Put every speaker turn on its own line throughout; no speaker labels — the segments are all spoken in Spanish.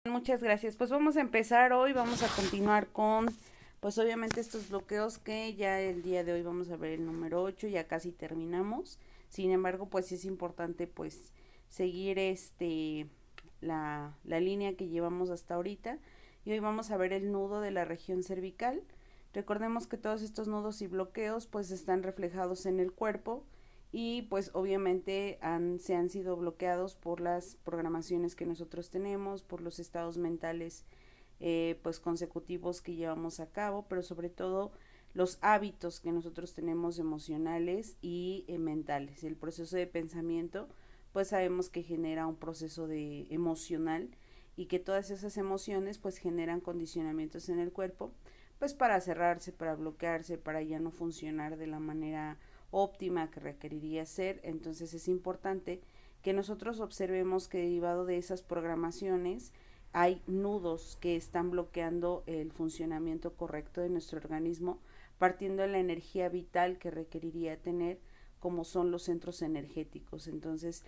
Muchas gracias. Pues vamos a empezar hoy, vamos a continuar con, pues obviamente estos bloqueos que ya el día de hoy vamos a ver el número 8, ya casi terminamos. Sin embargo, pues sí es importante pues seguir la línea que llevamos hasta ahorita. Y hoy vamos a ver el nudo de la región cervical. Recordemos que todos estos nudos y bloqueos pues están reflejados en el cuerpo y pues obviamente se han sido bloqueados por las programaciones que nosotros tenemos, por los estados mentales pues consecutivos que llevamos a cabo, pero sobre todo los hábitos que nosotros tenemos emocionales y mentales. El proceso de pensamiento pues sabemos que genera un proceso de emocional y que todas esas emociones pues generan condicionamientos en el cuerpo pues para cerrarse, para bloquearse, para ya no funcionar de la manera óptima que requeriría ser. Entonces es importante que nosotros observemos que derivado de esas programaciones hay nudos que están bloqueando el funcionamiento correcto de nuestro organismo, partiendo de la energía vital que requeriría tener, como son los centros energéticos. Entonces,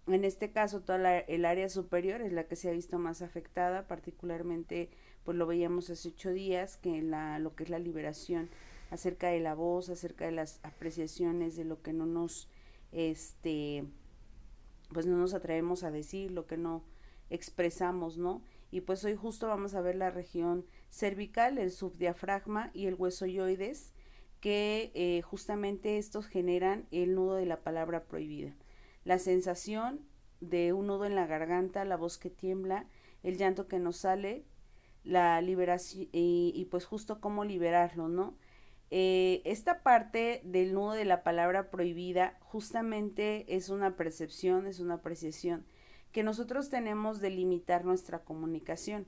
en este caso, el área superior es la que se ha visto más afectada, particularmente, pues lo veíamos hace 8 días, que lo que es la liberación acerca de la voz, acerca de las apreciaciones, de lo que no nos, pues no nos atrevemos a decir, lo que no expresamos, ¿no? Y pues hoy justo vamos a ver la región cervical, el subdiafragma y el hueso yoides, que justamente estos generan el nudo de la palabra prohibida. La sensación de un nudo en la garganta, la voz que tiembla, el llanto que nos sale, la liberación y pues justo cómo liberarlo, ¿no? Esta parte del nudo de la palabra prohibida justamente es una percepción, es una apreciación que nosotros tenemos de limitar nuestra comunicación.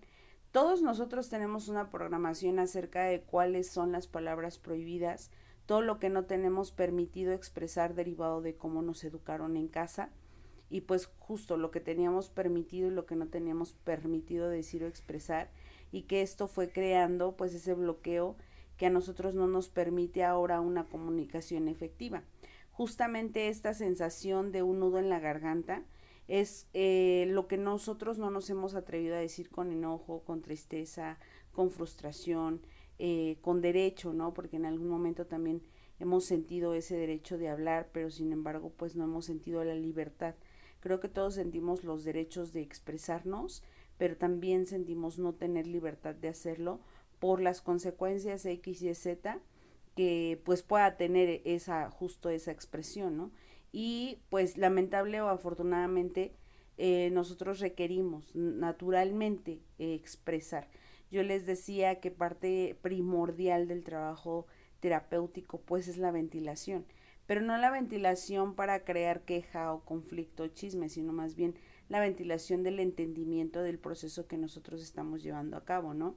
Todos nosotros tenemos una programación acerca de cuáles son las palabras prohibidas, todo lo que no tenemos permitido expresar derivado de cómo nos educaron en casa y pues justo lo que teníamos permitido y lo que no teníamos permitido decir o expresar y que esto fue creando pues ese bloqueo que a nosotros no nos permite ahora una comunicación efectiva. Justamente esta sensación de un nudo en la garganta es lo que nosotros no nos hemos atrevido a decir con enojo, con tristeza, con frustración, con derecho, ¿no? Porque en algún momento también hemos sentido ese derecho de hablar, pero sin embargo pues no hemos sentido la libertad. Creo que todos sentimos los derechos de expresarnos, pero también sentimos no tener libertad de hacerlo por las consecuencias X y Z que pues pueda tener justo esa expresión, ¿no? Y pues lamentable o afortunadamente nosotros requerimos naturalmente expresar. Yo les decía que parte primordial del trabajo terapéutico pues es la ventilación, pero no la ventilación para crear queja o conflicto o chisme, sino más bien la ventilación del entendimiento del proceso que nosotros estamos llevando a cabo, ¿no?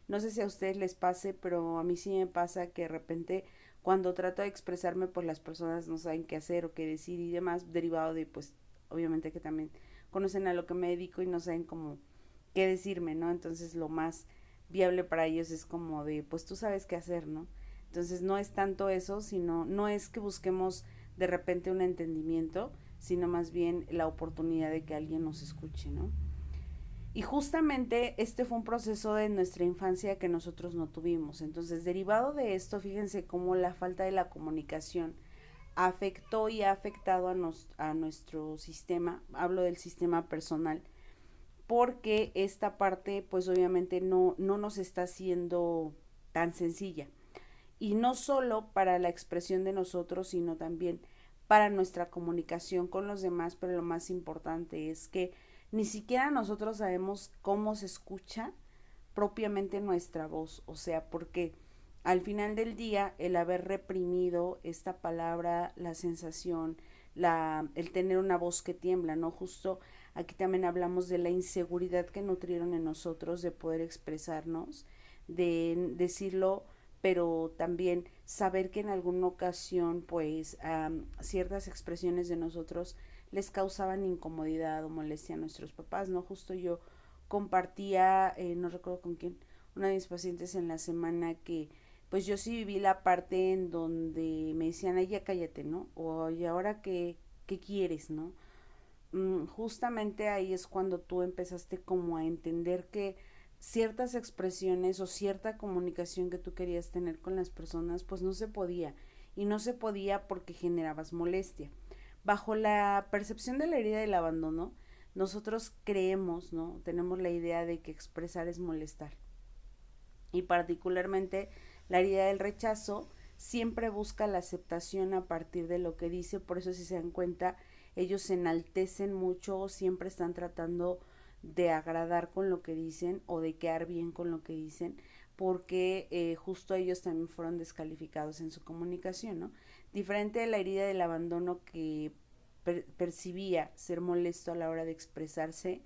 No sé si a ustedes les pase, pero a mí sí me pasa que de repente cuando trato de expresarme, pues las personas no saben qué hacer o qué decir y demás, derivado de, pues, obviamente que también conocen a lo que me dedico y no saben cómo qué decirme, ¿no? Entonces lo más viable para ellos es como de, pues tú sabes qué hacer, ¿no? Entonces no es tanto eso, sino, no es que busquemos de repente un entendimiento, sino más bien la oportunidad de que alguien nos escuche, ¿no? Y justamente este fue un proceso de nuestra infancia que nosotros no tuvimos. Entonces, derivado de esto, fíjense cómo la falta de la comunicación afectó y ha afectado a nuestro sistema, hablo del sistema personal, porque esta parte pues obviamente no nos está siendo tan sencilla. Y no solo para la expresión de nosotros, sino también para nuestra comunicación con los demás, pero lo más importante es que ni siquiera nosotros sabemos cómo se escucha propiamente nuestra voz, o sea, porque al final del día el haber reprimido esta palabra, la sensación, el tener una voz que tiembla, ¿no? Justo aquí también hablamos de la inseguridad que nutrieron en nosotros de poder expresarnos, de decirlo, pero también saber que en alguna ocasión pues ciertas expresiones de nosotros les causaban incomodidad o molestia a nuestros papás, ¿no? Justo yo compartía, no recuerdo con quién, una de mis pacientes en la semana que pues yo sí viví la parte en donde me decían, ay, ya cállate, ¿no? O y ahora qué quieres, ¿no? justamente ahí es cuando tú empezaste como a entender que ciertas expresiones o cierta comunicación que tú querías tener con las personas pues no se podía, y no se podía porque generabas molestia. Bajo la percepción de la herida del abandono, nosotros creemos, ¿no? Tenemos la idea de que expresar es molestar. Y particularmente la herida del rechazo siempre busca la aceptación a partir de lo que dice. Por eso, si se dan cuenta, ellos se enaltecen mucho, siempre están tratando de agradar con lo que dicen o de quedar bien con lo que dicen, porque justo ellos también fueron descalificados en su comunicación, ¿no? Diferente de la herida del abandono, que percibía ser molesto a la hora de expresarse,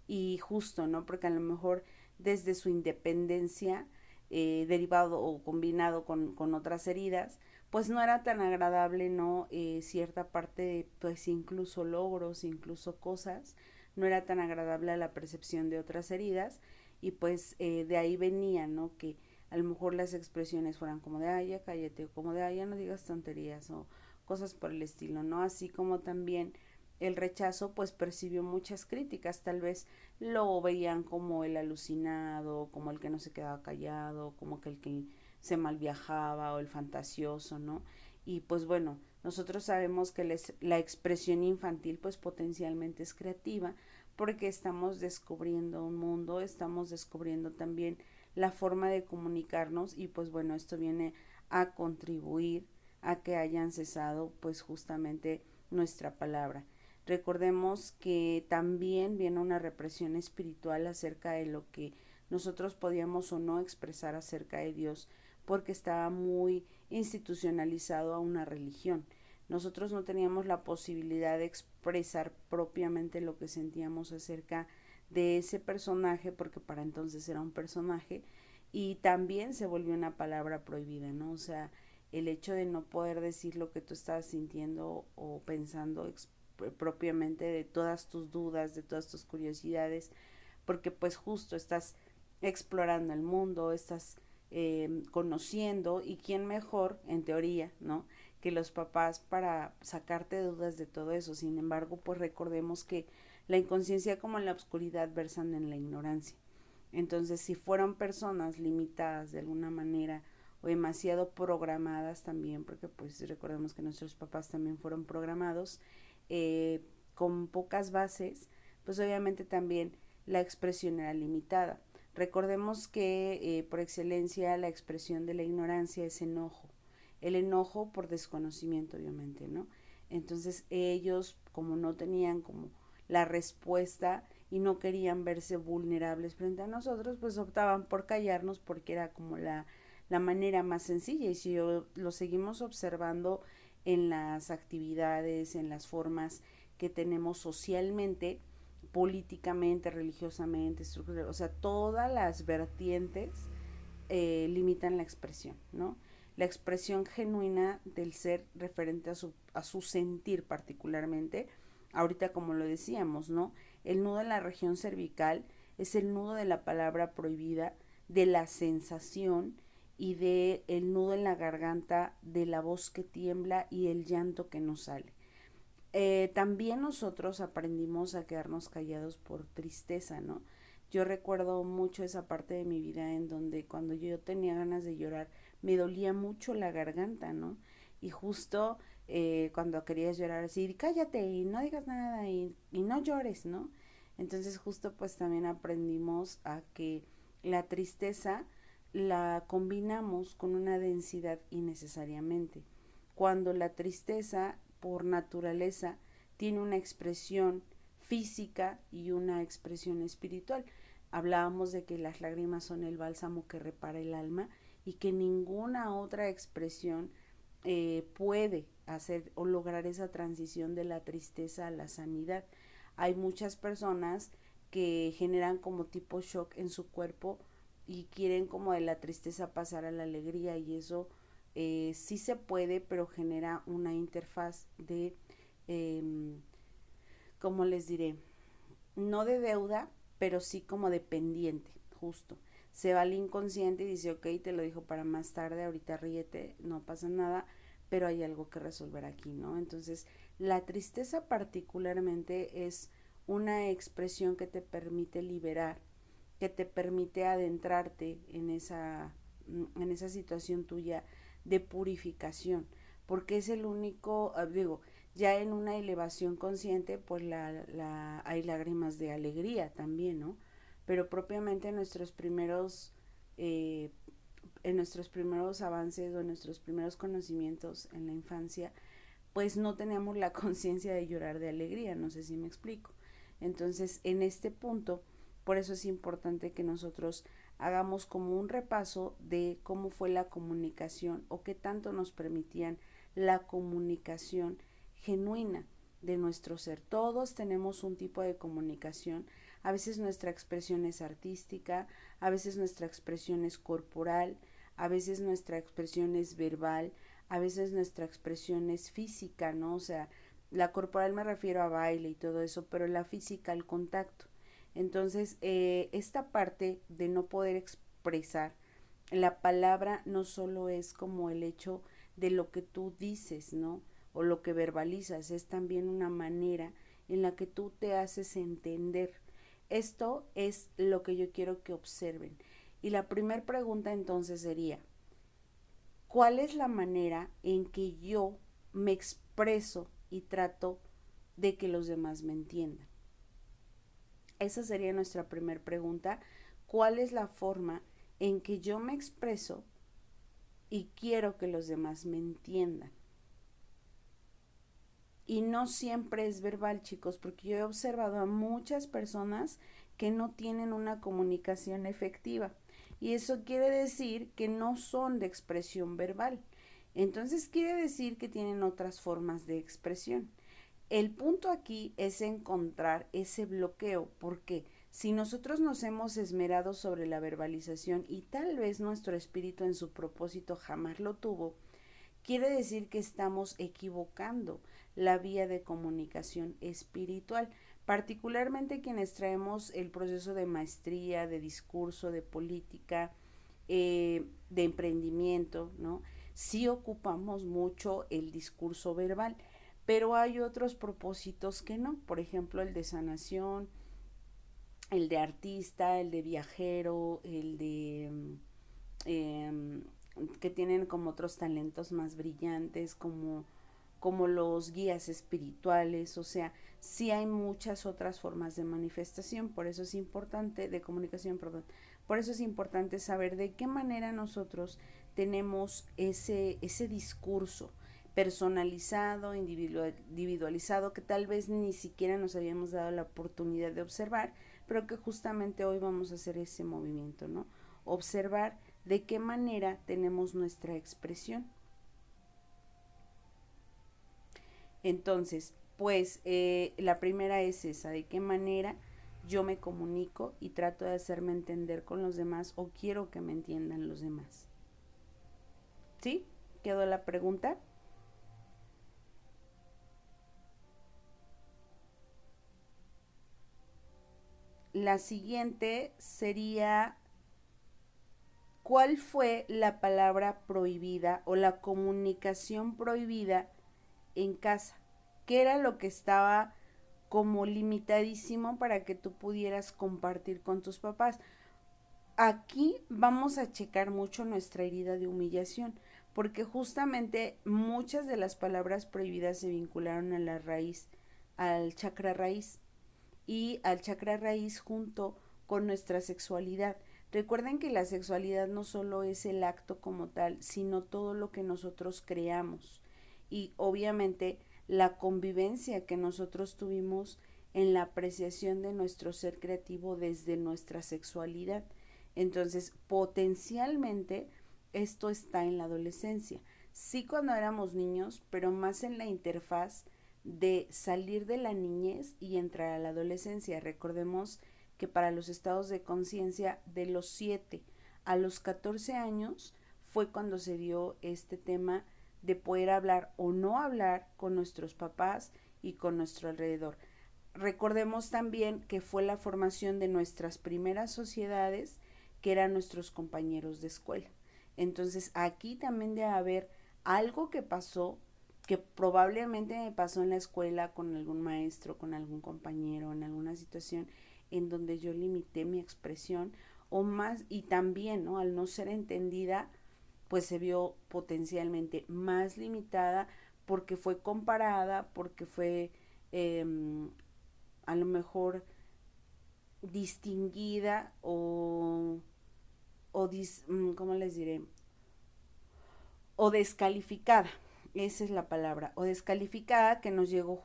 y justo, ¿no? Porque a lo mejor desde su independencia, derivado o combinado con otras heridas, pues no era tan agradable, ¿no? Cierta parte de, pues incluso logros, incluso cosas, no era tan agradable a la percepción de otras heridas, y pues de ahí venía, ¿no? Que a lo mejor las expresiones fueran como de, ay, ya cállate, o como de, ay, ya no digas tonterías, o cosas por el estilo, ¿no? Así como también el rechazo pues percibió muchas críticas, tal vez lo veían como el alucinado, como el que no se quedaba callado, como que el que se mal viajaba, o el fantasioso, ¿no? Y pues bueno, nosotros sabemos que la expresión infantil pues potencialmente es creativa, porque estamos descubriendo un mundo, estamos descubriendo también la forma de comunicarnos, y pues bueno, esto viene a contribuir a que hayan cesado pues justamente nuestra palabra. Recordemos que también viene una represión espiritual acerca de lo que nosotros podíamos o no expresar acerca de Dios, porque estaba muy institucionalizado a una religión. Nosotros no teníamos la posibilidad de expresar propiamente lo que sentíamos acerca de ese personaje, porque para entonces era un personaje, y también se volvió una palabra prohibida, ¿no? O sea, el hecho de no poder decir lo que tú estabas sintiendo o pensando propiamente, de todas tus dudas, de todas tus curiosidades, porque pues justo estás explorando el mundo, estás conociendo, y quién mejor, en teoría, ¿no? Que los papás para sacarte dudas de todo eso. Sin embargo, pues recordemos que la inconsciencia como la oscuridad versan en la ignorancia. Entonces, si fueron personas limitadas de alguna manera, o demasiado programadas también, porque pues recordemos que nuestros papás también fueron programados, eh, con pocas bases, pues obviamente también la expresión era limitada. Recordemos que por excelencia la expresión de la ignorancia es enojo, el enojo por desconocimiento, obviamente, ¿no? Entonces ellos, como no tenían como la respuesta y no querían verse vulnerables frente a nosotros, pues optaban por callarnos, porque era como la manera más sencilla. Y si lo seguimos observando en las actividades, en las formas que tenemos socialmente, políticamente, religiosamente, o sea, todas las vertientes limitan la expresión, ¿no? La expresión genuina del ser referente a su sentir particularmente, ahorita como lo decíamos, ¿no? El nudo en la región cervical es el nudo de la palabra prohibida, de la sensación, y de el nudo en la garganta, de la voz que tiembla y el llanto que no sale. También nosotros aprendimos a quedarnos callados por tristeza, ¿no? Yo recuerdo mucho esa parte de mi vida en donde cuando yo tenía ganas de llorar me dolía mucho la garganta, ¿no? Y justo cuando querías llorar así, cállate y no digas nada y no llores, ¿no? Entonces justo pues también aprendimos a que la tristeza la combinamos con una densidad innecesariamente. Cuando la tristeza por naturaleza tiene una expresión física y una expresión espiritual. Hablábamos de que las lágrimas son el bálsamo que repara el alma, y que ninguna otra expresión puede hacer o lograr esa transición de la tristeza a la sanidad. Hay muchas personas que generan como tipo shock en su cuerpo y quieren como de la tristeza pasar a la alegría, y eso sí se puede, pero genera una interfaz de, ¿cómo les diré? No de deuda, pero sí como dependiente, justo. Se va al inconsciente y dice, ok, te lo dijo para más tarde, ahorita ríete, no pasa nada, pero hay algo que resolver aquí, ¿no? Entonces La tristeza particularmente es una expresión que te permite liberar, que te permite adentrarte en esa situación tuya de purificación, porque es el único, digo, ya en una elevación consciente, pues hay lágrimas de alegría también, ¿no? Pero propiamente eh, en nuestros primeros avances o en nuestros primeros conocimientos en la infancia, pues no teníamos la conciencia de llorar de alegría, no sé si me explico. Entonces, en este punto, por eso es importante que nosotros hagamos como un repaso de cómo fue la comunicación o qué tanto nos permitían la comunicación genuina de nuestro ser. Todos tenemos un tipo de comunicación. A veces nuestra expresión es artística, a veces nuestra expresión es corporal, a veces nuestra expresión es verbal, a veces nuestra expresión es física, ¿no? O sea, la corporal me refiero a baile y todo eso, pero la física al contacto. Entonces, esta parte de no poder expresar la palabra no solo es como el hecho de lo que tú dices, ¿no? O lo que verbalizas, es también una manera en la que tú te haces entender. Esto es lo que yo quiero que observen. Y la primera pregunta entonces sería, ¿cuál es la manera en que yo me expreso y trato de que los demás me entiendan? Esa sería nuestra primera pregunta. ¿Cuál es la forma en que yo me expreso y quiero que los demás me entiendan? Y no siempre es verbal, chicos, porque yo he observado a muchas personas que no tienen una comunicación efectiva. Y eso quiere decir que no son de expresión verbal. Entonces quiere decir que tienen otras formas de expresión. El punto aquí es encontrar ese bloqueo, porque si nosotros nos hemos esmerado sobre la verbalización y tal vez nuestro espíritu en su propósito jamás lo tuvo, quiere decir que estamos equivocando la vía de comunicación espiritual, particularmente quienes traemos el proceso de maestría, de discurso, de política, de emprendimiento, ¿no? Sí ocupamos mucho el discurso verbal, pero hay otros propósitos que no, por ejemplo el de sanación, el de artista, el de viajero, el de eh, que tienen como otros talentos más brillantes, como los guías espirituales, o sea, sí hay muchas otras formas de manifestación, por eso es importante, de comunicación, perdón, por eso es importante saber de qué manera nosotros tenemos ese discurso personalizado, individualizado, que tal vez ni siquiera nos habíamos dado la oportunidad de observar, pero que justamente hoy vamos a hacer ese movimiento, ¿no? Observar de qué manera tenemos nuestra expresión. Entonces, pues la primera es esa, de qué manera yo me comunico y trato de hacerme entender con los demás o quiero que me entiendan los demás. ¿Sí? ¿Quedó la pregunta? La siguiente sería, ¿cuál fue la palabra prohibida o la comunicación prohibida en casa? ¿Qué era lo que estaba como limitadísimo para que tú pudieras compartir con tus papás? Aquí vamos a checar mucho nuestra herida de humillación, porque justamente muchas de las palabras prohibidas se vincularon a la raíz, al chakra raíz y al chakra raíz junto con nuestra sexualidad. Recuerden que la sexualidad no solo es el acto como tal, sino todo lo que nosotros creamos y obviamente la convivencia que nosotros tuvimos en la apreciación de nuestro ser creativo desde nuestra sexualidad. Entonces, potencialmente esto está en la adolescencia. Sí cuando éramos niños, pero más en la interfaz de salir de la niñez y entrar a la adolescencia. Recordemos que para los estados de conciencia de los 7 a los 14 años fue cuando se dio este tema de poder hablar o no hablar con nuestros papás y con nuestro alrededor. Recordemos también que fue la formación de nuestras primeras sociedades, que eran nuestros compañeros de escuela. Entonces aquí también debe haber algo que pasó que probablemente me pasó en la escuela con algún maestro, con algún compañero, en alguna situación en donde yo limité mi expresión o más, y también, ¿no? Al no ser entendida, pues se vio potencialmente más limitada porque fue comparada, porque fue eh, a lo mejor distinguida o ¿cómo les diré? O descalificada, esa es la palabra, o descalificada que nos llevó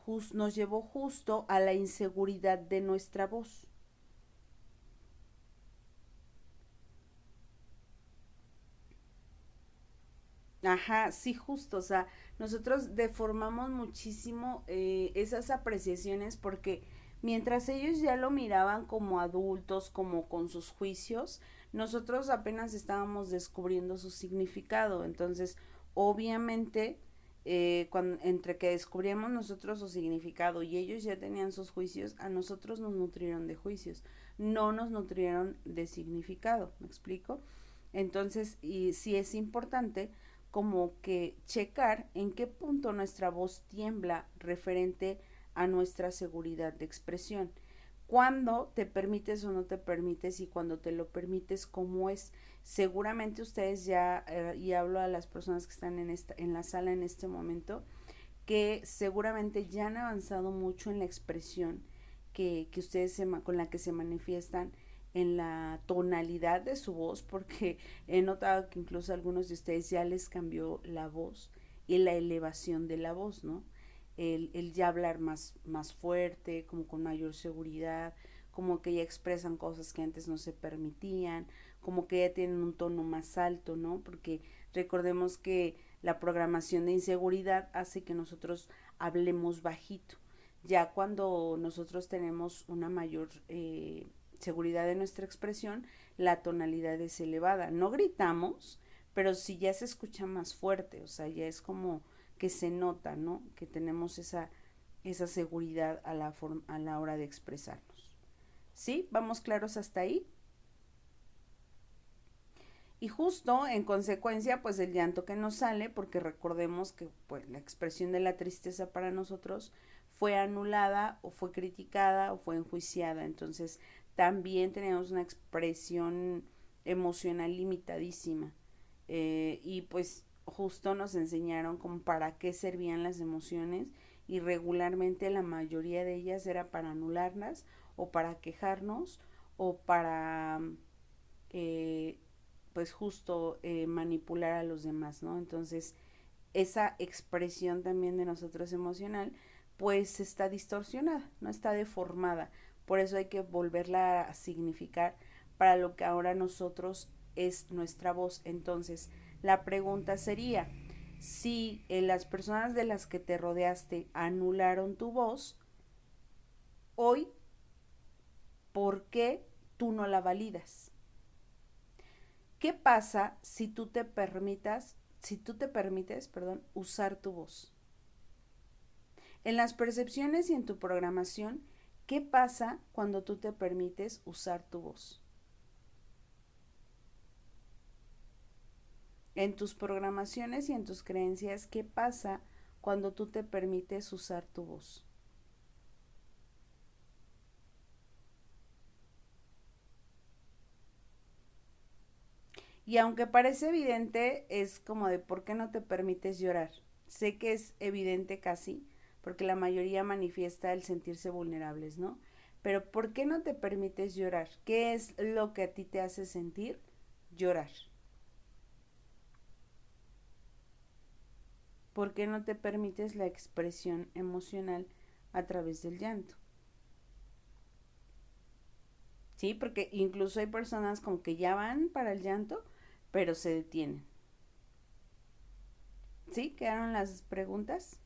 justo a la inseguridad de nuestra voz. Ajá, sí, justo, o sea, nosotros deformamos muchísimo esas apreciaciones porque mientras ellos ya lo miraban como adultos, como con sus juicios, nosotros apenas estábamos descubriendo su significado. Entonces, obviamente, entre que descubrimos nosotros su significado y ellos ya tenían sus juicios, a nosotros nos nutrieron de juicios, no nos nutrieron de significado, ¿me explico? Entonces, y sí es importante como que checar en qué punto nuestra voz tiembla referente a nuestra seguridad de expresión. Cuando te permites o no te permites y cuando te lo permites, cómo es. Seguramente ustedes ya, y hablo a las personas que están en la sala en este momento, que seguramente ya han avanzado mucho en la expresión que ustedes con la que se manifiestan, en la tonalidad de su voz, porque he notado que incluso a algunos de ustedes ya les cambió la voz y la elevación de la voz, ¿no? El ya hablar más fuerte, como con mayor seguridad, como que ya expresan cosas que antes no se permitían, como que ya tienen un tono más alto, ¿no? Porque recordemos que la programación de inseguridad hace que nosotros hablemos bajito. Ya cuando nosotros tenemos una mayor seguridad de nuestra expresión, la tonalidad es elevada. No gritamos, pero sí ya se escucha más fuerte, o sea, ya es como que se nota, ¿no? Que tenemos esa seguridad a la hora de expresarnos. ¿Sí? ¿Vamos claros hasta ahí? Y justo en consecuencia, pues el llanto que nos sale, porque recordemos que pues, la expresión de la tristeza para nosotros fue anulada o fue criticada o fue enjuiciada. Entonces también tenemos una expresión emocional limitadísima. Y pues justo nos enseñaron como para qué servían las emociones y regularmente la mayoría de ellas era para anularlas o para quejarnos o para eh, pues justo manipular a los demás, ¿no? Entonces, esa expresión también de nosotros emocional, pues está distorsionada, no está deformada. Por eso hay que volverla a significar para lo que ahora nosotros es nuestra voz. Entonces, la pregunta sería, si las personas de las que te rodeaste anularon tu voz, hoy, ¿por qué tú no la validas? ¿Qué pasa si tú te permites, perdón, usar tu voz? En las percepciones y en tu programación, ¿qué pasa cuando tú te permites usar tu voz? En tus programaciones y en tus creencias, ¿qué pasa cuando tú te permites usar tu voz? Y aunque parece evidente, es como de ¿por qué no te permites llorar? Sé que es evidente casi, porque la mayoría manifiesta el sentirse vulnerables, ¿no? Pero ¿por qué no te permites llorar? ¿Qué es lo que a ti te hace sentir llorar? ¿Por qué no te permites la expresión emocional a través del llanto? Sí, porque incluso hay personas como que ya van para el llanto, pero se detienen. ¿Sí? ¿Quedaron las preguntas?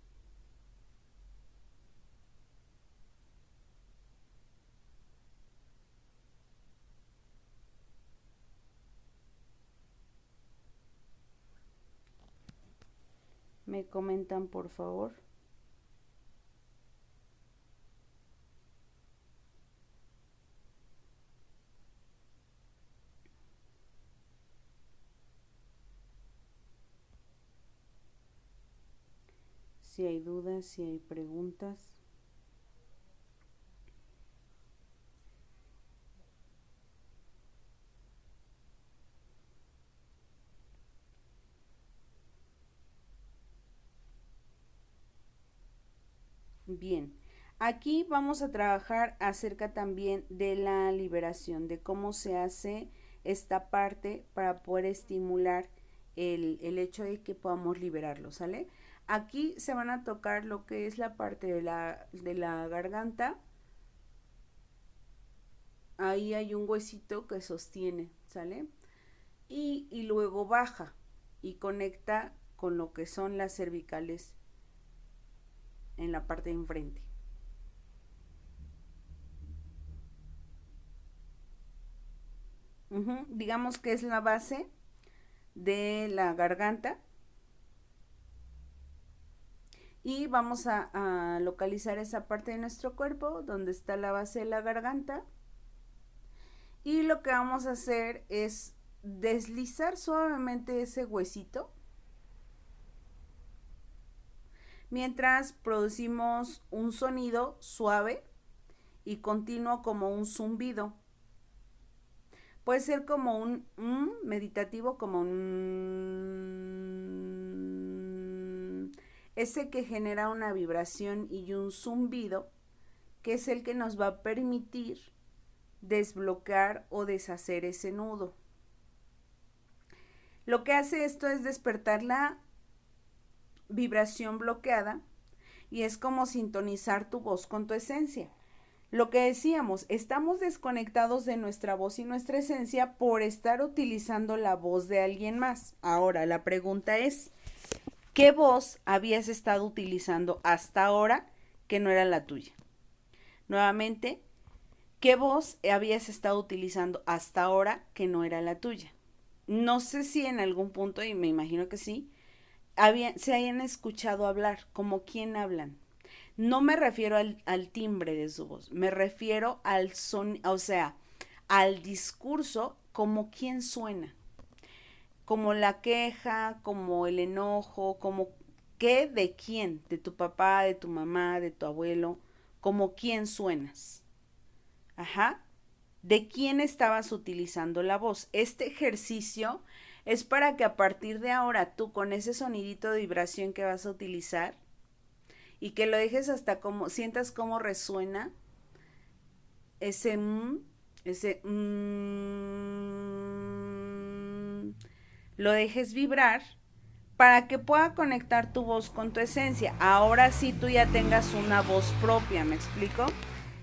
Me comentan, por favor. si hay dudas, si hay preguntas. Bien, aquí vamos a trabajar acerca también de la liberación, de cómo se hace esta parte para poder estimular el hecho de que podamos liberarlo, ¿sale? Aquí se van a tocar lo que es la parte de la garganta. Ahí hay un huesito que sostiene, ¿sale? Y luego baja y conecta con lo que son las cervicales en la parte de enfrente. Digamos que es la base de la garganta y vamos a localizar esa parte de nuestro cuerpo donde está la base de la garganta y lo que vamos a hacer es deslizar suavemente ese huesito mientras producimos un sonido suave y continuo como un zumbido. Puede ser como un meditativo, como un ese que genera una vibración y un zumbido, que es el que nos va a permitir desbloquear o deshacer ese nudo. Lo que hace esto es despertar la vibración bloqueada y es como sintonizar tu voz con tu esencia. Lo que decíamos, estamos desconectados de nuestra voz y nuestra esencia por estar utilizando la voz de alguien más. Ahora, la pregunta es, ¿qué voz habías estado utilizando hasta ahora que no era la tuya? Nuevamente, ¿qué voz habías estado utilizando hasta ahora que no era la tuya? No sé si en algún punto, y me imagino que sí, se hayan escuchado hablar, como quién hablan. No me refiero al timbre de su voz, me refiero al son, o sea, al discurso como quién suena, como la queja, como el enojo, como qué de quién, de tu papá, de tu mamá, de tu abuelo, como quién suenas. Ajá. ¿De quién estabas utilizando la voz? Este ejercicio es para que a partir de ahora tú con ese sonidito de vibración que vas a utilizar y que lo dejes hasta como sientas cómo resuena ese ese lo dejes vibrar para que pueda conectar tu voz con tu esencia. Ahora sí tú ya tengas una voz propia, ¿me explico?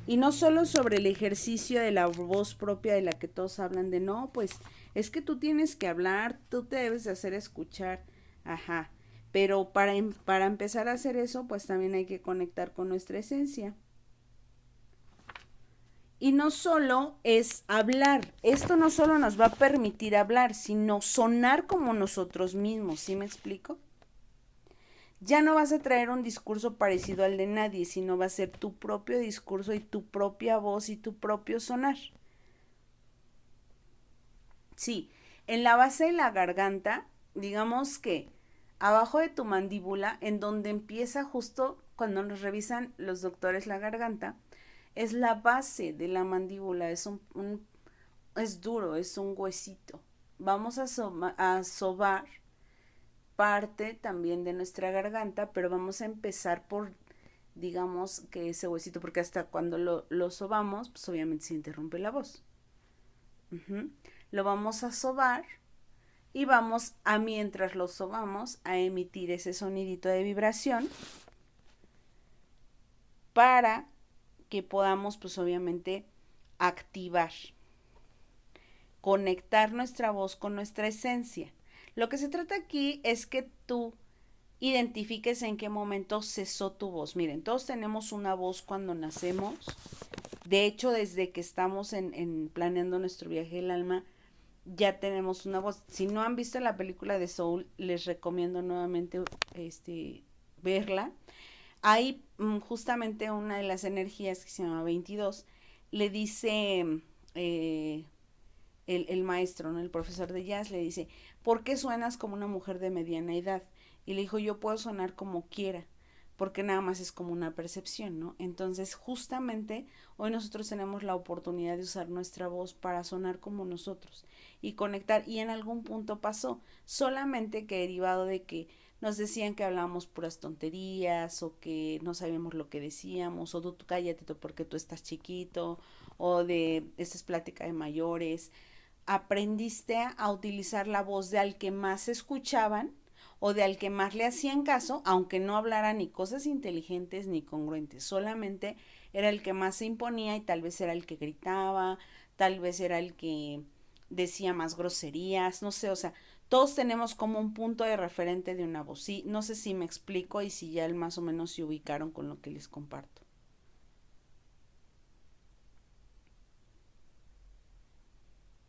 Y no solo sobre el ejercicio de la voz propia de la que todos hablan de no, pues es que tú tienes que hablar, tú te debes de hacer escuchar, ajá. Pero para empezar a hacer eso, pues también hay que conectar con nuestra esencia. Y no solo es hablar, esto no solo nos va a permitir hablar, sino sonar como nosotros mismos, ¿sí me explico? Ya no vas a traer un discurso parecido al de nadie, sino va a ser tu propio discurso y tu propia voz y tu propio sonar. Sí, en la base de la garganta, digamos que abajo de tu mandíbula, en donde empieza justo cuando nos revisan los doctores la garganta, es la base de la mandíbula, es duro, es un huesito. Vamos a sobar parte también de nuestra garganta, pero vamos a empezar por, digamos, que ese huesito, porque hasta cuando lo sobamos, pues obviamente se interrumpe la voz. Lo vamos a sobar y vamos a, mientras lo sobamos, a emitir ese sonidito de vibración para que podamos, pues obviamente, activar, conectar nuestra voz con nuestra esencia. Lo que se trata aquí es que tú identifiques en qué momento cesó tu voz. Miren, todos tenemos una voz cuando nacemos. De hecho, desde que estamos planeando nuestro viaje del alma, ya tenemos una voz. Si no han visto la película de Soul, les recomiendo nuevamente verla. Ahí justamente una de las energías que se llama 22 le dice el maestro, ¿no? El profesor de jazz le dice, ¿por qué suenas como una mujer de mediana edad? Y le dijo, yo puedo sonar como quiera, porque nada más es como una percepción, ¿no? Entonces, justamente hoy nosotros tenemos la oportunidad de usar nuestra voz para sonar como nosotros y conectar, y en algún punto pasó, solamente que derivado de que nos decían que hablábamos puras tonterías o que no sabíamos lo que decíamos, o tú cállate porque tú estás chiquito, o de esta es plática de mayores, aprendiste a utilizar la voz de al que más escuchaban o de al que más le hacían caso, aunque no hablara ni cosas inteligentes ni congruentes, solamente era el que más se imponía y tal vez era el que gritaba, tal vez era el que decía más groserías, no sé, o sea, todos tenemos como un punto de referente de una voz. Sí, no sé si me explico y si ya más o menos se ubicaron con lo que les comparto.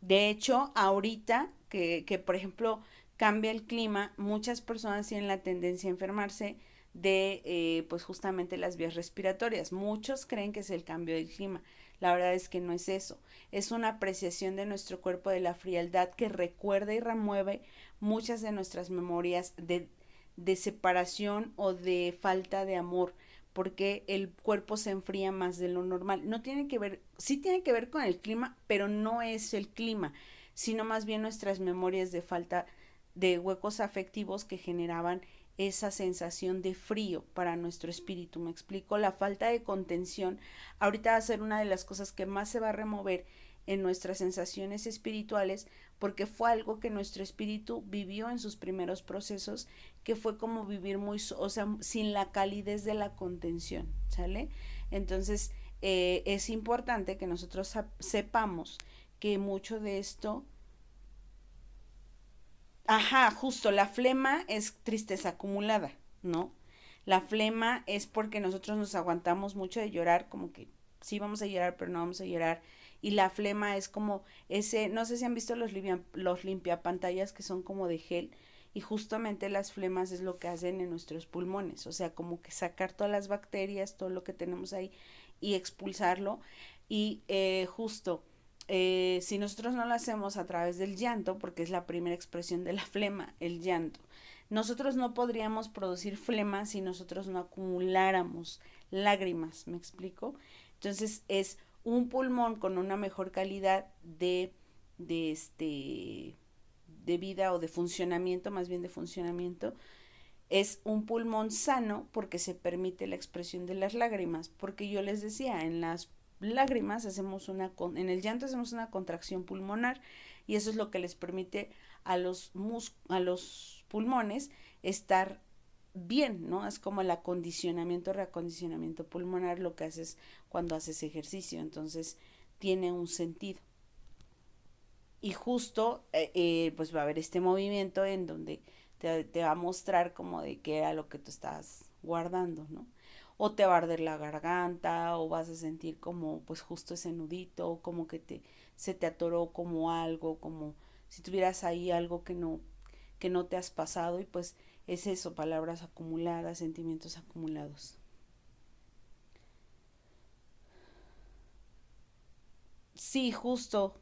De hecho, ahorita que por ejemplo cambia el clima, muchas personas tienen la tendencia a enfermarse de pues justamente las vías respiratorias. Muchos creen que es el cambio del clima. La verdad es que no es eso. Es una apreciación de nuestro cuerpo de la frialdad que recuerda y remueve muchas de nuestras memorias de separación o de falta de amor, porque el cuerpo se enfría más de lo normal. No tiene que ver, sí tiene que ver con el clima, pero no es el clima, sino más bien nuestras memorias de falta de huecos afectivos que generaban esa sensación de frío para nuestro espíritu. Me explico, la falta de contención ahorita va a ser una de las cosas que más se va a remover en nuestras sensaciones espirituales, porque fue algo que nuestro espíritu vivió en sus primeros procesos, que fue como vivir muy, o sea, sin la calidez de la contención, ¿sale? Entonces, es importante que nosotros sepamos que mucho de esto, ajá, justo, la flema es tristeza acumulada, ¿no? La flema es porque nosotros nos aguantamos mucho de llorar, como que sí vamos a llorar, pero no vamos a llorar. Y la flema es como ese, no sé si han visto los limpiapantallas que son como de gel, y justamente las flemas es lo que hacen en nuestros pulmones, o sea, como que sacar todas las bacterias, todo lo que tenemos ahí y expulsarlo. Y justo si nosotros no lo hacemos a través del llanto, porque es la primera expresión de la flema, el llanto, nosotros no podríamos producir flema si nosotros no acumuláramos lágrimas, ¿me explico? Entonces es un pulmón con una mejor calidad de de vida o de funcionamiento, más bien de funcionamiento, es un pulmón sano porque se permite la expresión de las lágrimas, porque yo les decía, en las lágrimas hacemos en el llanto hacemos una contracción pulmonar, y eso es lo que les permite a a los pulmones estar bien, ¿no? Es como el acondicionamiento, reacondicionamiento pulmonar, lo que haces cuando haces ejercicio, entonces tiene un sentido. Y justo pues va a haber este movimiento en donde te va a mostrar como de qué era lo que tú estás guardando, ¿no? O te va a arder la garganta, o vas a sentir como pues justo ese nudito, o como que se te atoró como algo, como si tuvieras ahí algo que no te has pasado, y pues es eso, palabras acumuladas, sentimientos acumulados. Sí, justo,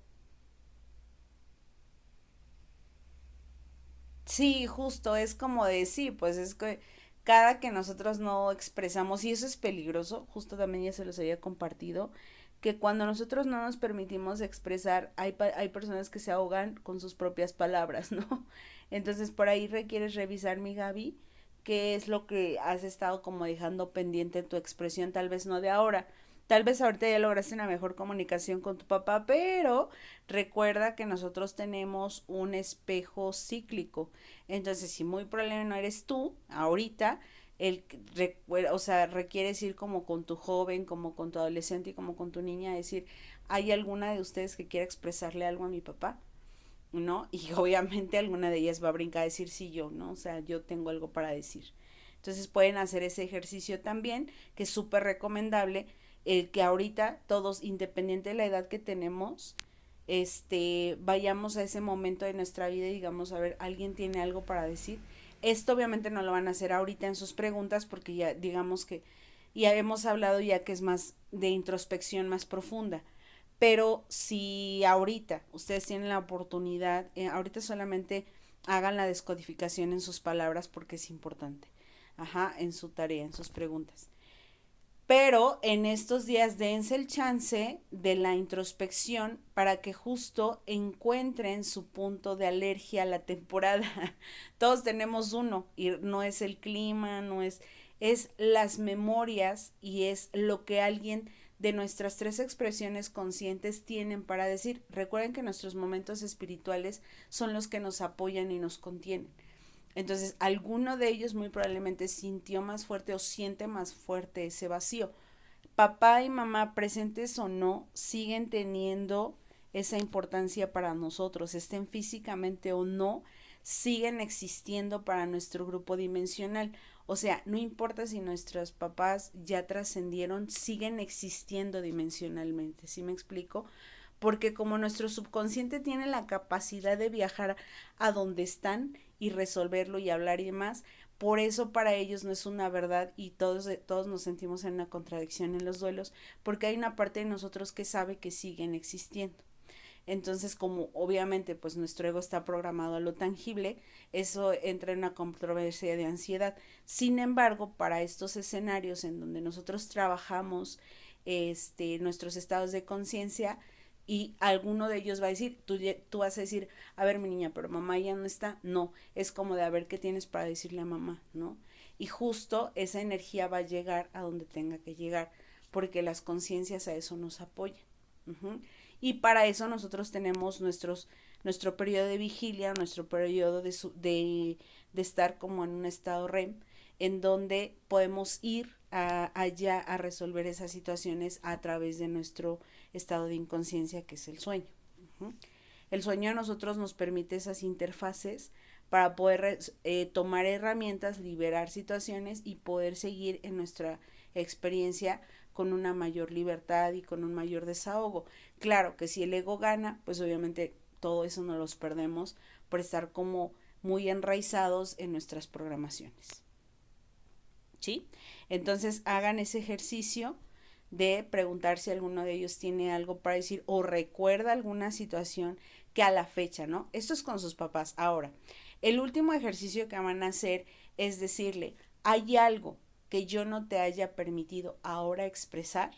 sí, justo, es como de sí, pues es que cada que nosotros no expresamos, y eso es peligroso, justo también ya se los había compartido, que cuando nosotros no nos permitimos expresar, hay personas que se ahogan con sus propias palabras, ¿no? Entonces por ahí requieres revisar, mi Gaby, qué es lo que has estado como dejando pendiente en tu expresión, tal vez no de ahora. Tal vez ahorita ya lograste una mejor comunicación con tu papá, pero recuerda que nosotros tenemos un espejo cíclico. Entonces, si muy probable no eres tú, ahorita, o sea, requieres ir como con tu joven, como con tu adolescente y como con tu niña, a decir, ¿hay alguna de ustedes que quiera expresarle algo a mi papá? ¿No? Y obviamente alguna de ellas va a brincar a decir sí yo, ¿no? O sea, yo tengo algo para decir. Entonces pueden hacer ese ejercicio también, que es súper recomendable, que ahorita todos, independiente de la edad que tenemos, vayamos a ese momento de nuestra vida y digamos, a ver, ¿alguien tiene algo para decir? Esto obviamente no lo van a hacer ahorita en sus preguntas, porque ya digamos que ya hemos hablado ya que es más de introspección más profunda. Pero si ahorita ustedes tienen la oportunidad, ahorita solamente hagan la descodificación en sus palabras porque es importante. ajá, en su tarea, en sus preguntas. Pero en estos días dense el chance de la introspección para que justo encuentren su punto de alergia a la temporada. Todos tenemos uno y no es el clima, no es, es las memorias y es lo que alguien de nuestras tres expresiones conscientes tienen para decir. Recuerden que nuestros momentos espirituales son los que nos apoyan y nos contienen. Entonces, alguno de ellos muy probablemente sintió más fuerte o siente más fuerte ese vacío. Papá y mamá, presentes o no, siguen teniendo esa importancia para nosotros, estén físicamente o no, siguen existiendo para nuestro grupo dimensional. O sea, no importa si nuestros papás ya trascendieron, siguen existiendo dimensionalmente. ¿Sí me explico? Porque como nuestro subconsciente tiene la capacidad de viajar a donde están y resolverlo y hablar y demás, por eso para ellos no es una verdad y todos nos sentimos en una contradicción en los duelos, porque hay una parte de nosotros que sabe que siguen existiendo. Entonces, como obviamente pues nuestro ego está programado a lo tangible, eso entra en una controversia de ansiedad. Sin embargo, para estos escenarios en donde nosotros trabajamos nuestros estados de conciencia, y alguno de ellos va a decir, tú vas a decir, a ver mi niña, pero mamá ya no está. No, es como de a ver qué tienes para decirle a mamá, ¿no? Y justo esa energía va a llegar a donde tenga que llegar, porque las conciencias a eso nos apoyan. Uh-huh. Y para eso nosotros tenemos nuestro periodo de vigilia, nuestro periodo de estar como en un estado REM, en donde podemos ir allá a resolver esas situaciones a través de nuestro estado de inconsciencia, que es el sueño. Uh-huh. El sueño a nosotros nos permite esas interfaces para poder tomar herramientas, liberar situaciones y poder seguir en nuestra experiencia con una mayor libertad y con un mayor desahogo. Claro que si el ego gana, pues obviamente todo eso no los perdemos por estar como muy enraizados en nuestras programaciones. ¿Sí? Entonces hagan ese ejercicio de preguntar si alguno de ellos tiene algo para decir o recuerda alguna situación que a la fecha, ¿no? Esto es con sus papás. Ahora, el último ejercicio que van a hacer es decirle, ¿hay algo que yo no te haya permitido ahora expresar?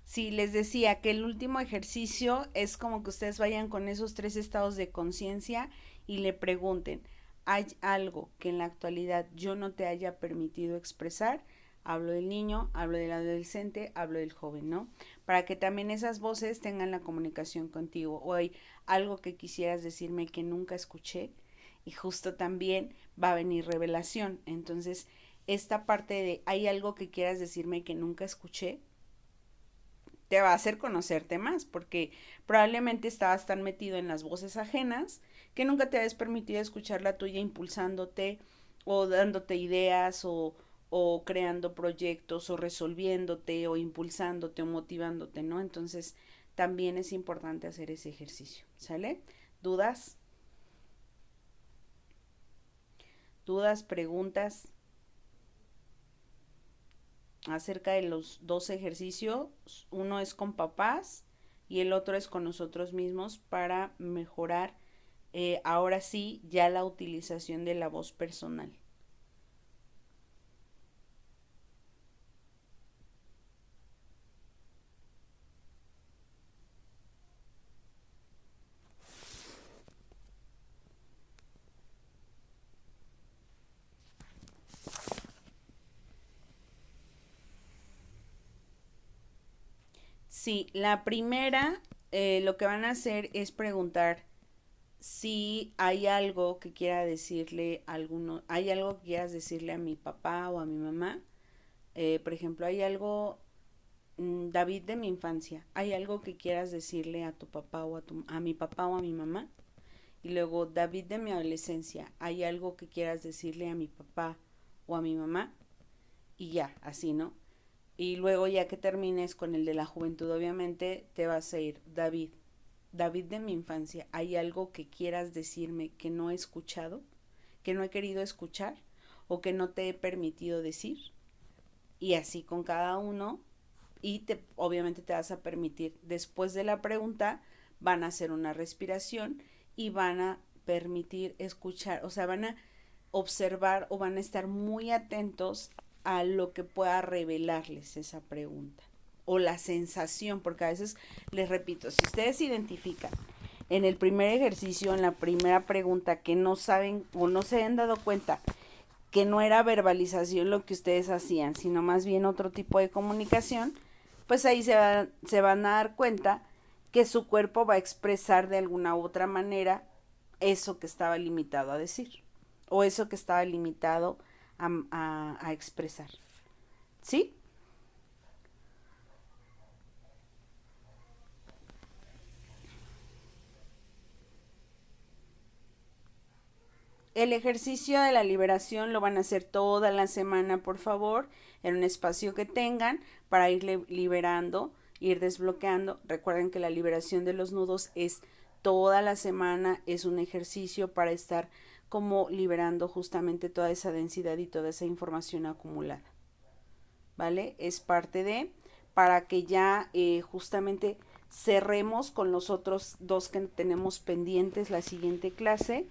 Sí, les decía que el último ejercicio es como que ustedes vayan con esos tres estados de conciencia y le pregunten, ¿hay algo que en la actualidad yo no te haya permitido expresar? Hablo del niño, hablo del adolescente, hablo del joven, ¿no? Para que también esas voces tengan la comunicación contigo. O hay algo que quisieras decirme que nunca escuché y justo también va a venir revelación. Entonces, esta parte de hay algo que quieras decirme que nunca escuché, te va a hacer conocerte más, porque probablemente estabas tan metido en las voces ajenas que nunca te habías permitido escuchar la tuya impulsándote o dándote ideas o creando proyectos o resolviéndote o impulsándote o motivándote, ¿no? Entonces también es importante hacer ese ejercicio, ¿sale? ¿Dudas? ¿Dudas? ¿Preguntas? Acerca de los dos ejercicios. Uno es con papás y el otro es con nosotros mismos para mejorar ahora sí ya la utilización de la voz personal. Sí, la primera lo que van a hacer es preguntar si hay algo que quiera decirle a alguno, hay algo que quieras decirle a mi papá o a mi mamá. Por ejemplo, hay algo, David de mi infancia, hay algo que quieras decirle a tu papá o a mi papá o a mi mamá. Y luego, David de mi adolescencia, hay algo que quieras decirle a mi papá o a mi mamá. Y ya, así, ¿no? Y luego ya que termines con el de la juventud, obviamente, te vas a ir, David. David de mi infancia, ¿hay algo que quieras decirme que no he escuchado, que no he querido escuchar o que no te he permitido decir? Y así con cada uno y obviamente te vas a permitir, después de la pregunta, van a hacer una respiración y van a permitir escuchar, o sea, van a observar o van a estar muy atentos a lo que pueda revelarles esa pregunta o la sensación, porque a veces les repito, si ustedes identifican en el primer ejercicio, en la primera pregunta, que no saben o no se han dado cuenta que no era verbalización lo que ustedes hacían, sino más bien otro tipo de comunicación, pues ahí se van a dar cuenta que su cuerpo va a expresar de alguna u otra manera eso que estaba limitado a decir o eso que estaba limitado a expresar. ¿Sí? El ejercicio de la liberación lo van a hacer toda la semana, por favor, en un espacio que tengan para ir liberando, ir desbloqueando. Recuerden que la liberación de los nudos es toda la semana, es un ejercicio para estar como liberando justamente toda esa densidad y toda esa información acumulada. ¿Vale? Es parte de, para que ya justamente cerremos con los otros dos que tenemos pendientes la siguiente clase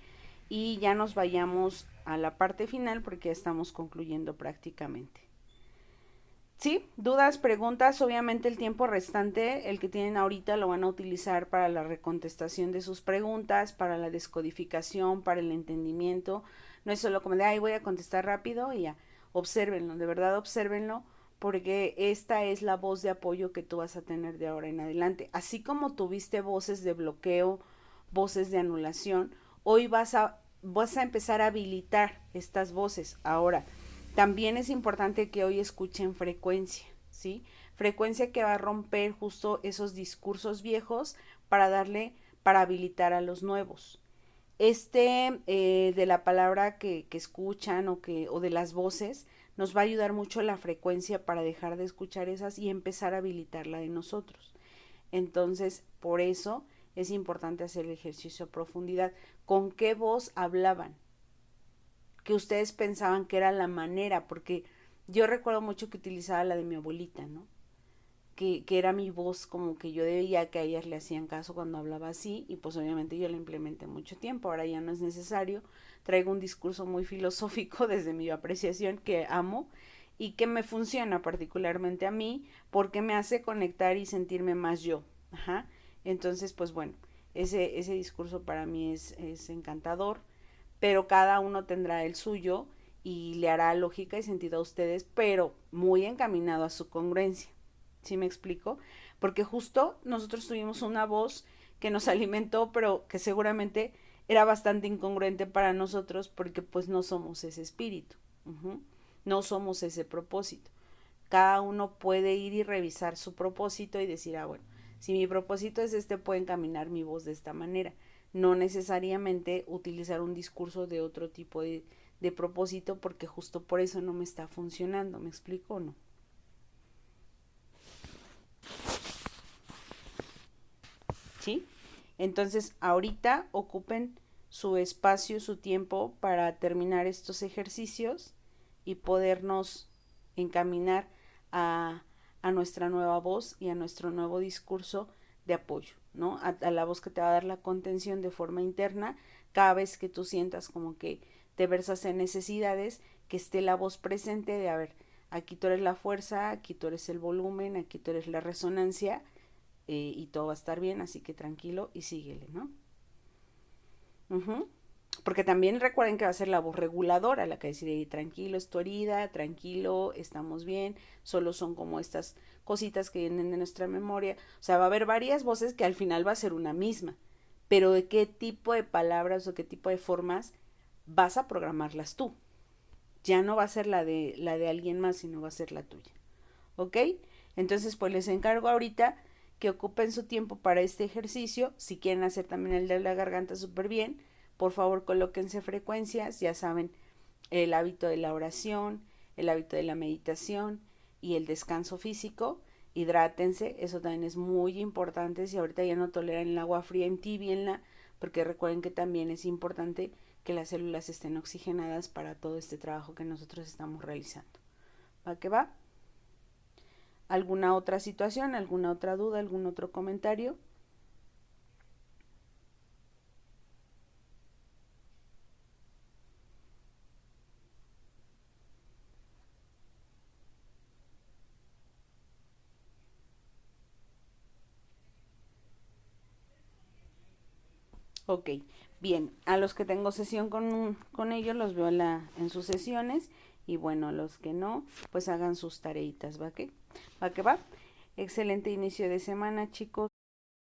y ya nos vayamos a la parte final porque ya estamos concluyendo prácticamente. Sí, dudas, preguntas, obviamente el tiempo restante, el que tienen ahorita, lo van a utilizar para la recontestación de sus preguntas, para la descodificación, para el entendimiento. No es solo como de, ay, voy a contestar rápido y ya. Obsérvenlo, de verdad obsérvenlo, porque esta es la voz de apoyo que tú vas a tener de ahora en adelante. Así como tuviste voces de bloqueo, voces de anulación, hoy vas a empezar a habilitar estas voces. Ahora, también es importante que hoy escuchen frecuencia, ¿sí? Frecuencia que va a romper justo esos discursos viejos para darle, para habilitar a los nuevos. De la palabra que escuchan o de las voces nos va a ayudar mucho la frecuencia para dejar de escuchar esas y empezar a habilitar la de nosotros. Entonces, por eso es importante hacer el ejercicio a profundidad. ¿Con qué voz hablaban? Que ustedes pensaban que era la manera, porque yo recuerdo mucho que utilizaba la de mi abuelita, ¿no? Que era mi voz, como que yo veía que a ellas le hacían caso cuando hablaba así, y pues obviamente yo la implementé mucho tiempo, ahora ya no es necesario, traigo un discurso muy filosófico desde mi apreciación que amo y que me funciona particularmente a mí porque me hace conectar y sentirme más yo. Ajá. Entonces, pues bueno, ese discurso para mí es encantador, pero cada uno tendrá el suyo y le hará lógica y sentido a ustedes, pero muy encaminado a su congruencia. ¿Sí me explico? Porque justo nosotros tuvimos una voz que nos alimentó, pero que seguramente era bastante incongruente para nosotros porque pues no somos ese espíritu, no somos ese propósito. Cada uno puede ir y revisar su propósito y decir, ah, bueno, si mi propósito es este, puedo encaminar mi voz de esta manera. No necesariamente utilizar un discurso de otro tipo de propósito porque justo por eso no me está funcionando. ¿Me explico o no? ¿Sí? Entonces, ahorita ocupen su espacio, su tiempo para terminar estos ejercicios y podernos encaminar a, a nuestra nueva voz y a nuestro nuevo discurso de apoyo, ¿no? A la voz que te va a dar la contención de forma interna cada vez que tú sientas como que te versas en necesidades, que esté la voz presente de, a ver, aquí tú eres la fuerza, aquí tú eres el volumen, aquí tú eres la resonancia, y todo va a estar bien, así que tranquilo y síguele, ¿no? Uh-huh. Porque también recuerden que va a ser la voz reguladora la que decide, tranquilo, es tu herida, tranquilo, estamos bien, solo son como estas cositas que vienen de nuestra memoria. O sea, va a haber varias voces que al final va a ser una misma, pero de qué tipo de palabras o qué tipo de formas vas a programarlas tú. Ya no va a ser la de alguien más, sino va a ser la tuya. ¿Ok? Entonces, pues les encargo ahorita que ocupen su tiempo para este ejercicio. Si quieren hacer también el de la garganta súper bien, por favor colóquense frecuencias, ya saben, el hábito de la oración, el hábito de la meditación y el descanso físico. Hidrátense, eso también es muy importante. Si ahorita ya no toleran el agua fría, entibienla, porque recuerden que también es importante que las células estén oxigenadas para todo este trabajo que nosotros estamos realizando. ¿Va que va? ¿Alguna otra situación, alguna otra duda, algún otro comentario? Ok, bien, a los que tengo sesión con ellos los veo en sus sesiones y bueno, los que no, pues hagan sus tareitas, ¿va que? ¿Va que va? Excelente inicio de semana, chicos.